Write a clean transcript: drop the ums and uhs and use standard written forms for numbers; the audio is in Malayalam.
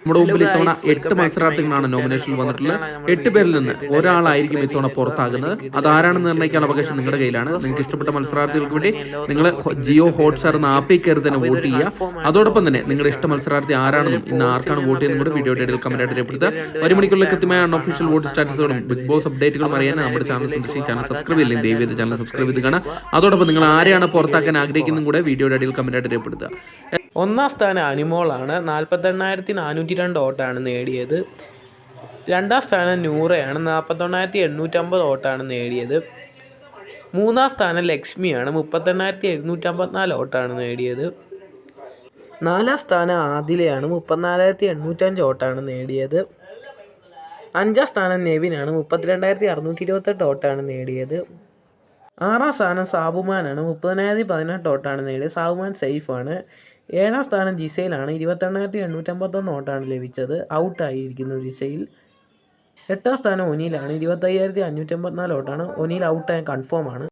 നമ്മുടെ മുമ്പിൽ ഇത്തവണ 8 മത്സരാർത്ഥികളാണ് നോമിനേഷനിൽ വന്നിട്ടുള്ളത്. 8 പേരിൽ നിന്ന് ഒരാളായിരിക്കും ഇത്തവണ പുറത്താകുന്നത്. അതാരാണെന്ന് നിർണ്ണയിക്കാനുള്ള അവകാശം നിങ്ങളുടെ കയ്യിലാണ്. നിങ്ങൾക്ക് ഇഷ്ടപ്പെട്ട മത്സരാർത്ഥികൾക്ക് വേണ്ടി നിങ്ങൾ ജിയോ ഹോട്ട്സ്റ്റാർ എന്ന ആപ്പിൽ കയറി തന്നെ വോട്ട് ചെയ്യുക. അതോടൊപ്പം തന്നെ നിങ്ങളുടെ ഇഷ്ട മത്സരാർത്ഥി ആരാണെന്നും ഇന്ന് ആർക്കാണ് വോട്ട് ചെയ്യുന്നത് കൂടെ വീഡിയോയുടെ ഇടയിൽ കമന്റായിട്ട് രേഖപ്പെടുത്തുക. 1 മണിക്കുള്ള കൃത്യമായ അൺഒഫീഷ്യൽ വോട്ട് സ്റ്റാറ്റസുകളും ബിഗ് ബോസ് അപ്ഡേറ്റുകളും അറിയാൻ നമ്മുടെ ചാനൽ സന്ദർശിച്ച് ചാനൽ സബ്സ്ക്രൈബ് ചെയ്യില്ലേ ദയവേത് ചാനൽ സബ്സ്ക്രൈബ് ചെയ്ത് കാണാം. അതോടൊപ്പം നിങ്ങൾ ആരെയാണ് പുറത്താക്കാൻ ആഗ്രഹിക്കുന്നതും കൂടെ വീഡിയോയുടെ ഇടയിൽ കമന്റായിട്ട് രേഖപ്പെടുത്തുക. ഒന്നാം സ്ഥാനം അനിമോളാണ്. 48,402 വോട്ടാണ് നേടിയത്. രണ്ടാം സ്ഥാനം നൂറയാണ്. 49,850 വോട്ടാണ് നേടിയത്. മൂന്നാം സ്ഥാനം ലക്ഷ്മിയാണ്. 38,754 വോട്ടാണ് നേടിയത്. നാലാം സ്ഥാനം ആദിലയാണ്. 34,805 വോട്ടാണ് നേടിയത്. അഞ്ചാം സ്ഥാനം നെവിനാണ്. 32,628 വോട്ടാണ് നേടിയത്. ആറാം സ്ഥാനം സാബുമാനാണ്. 30,018 വോട്ടാണ് നേടിയത്. സാബുമാൻ സേഫാണ്. ഏഴാം സ്ഥാനം ജിസയിലാണ്. 28,851 വോട്ടാണ് ലഭിച്ചത്. ഔട്ടായിരിക്കുന്നു ജിസയിൽ. എട്ടാം സ്ഥാനം ഒനിയിലാണ്. 25,554 വോട്ടാണ്. ഒനിയിൽ ഔട്ടായ കൺഫേം ആണ്.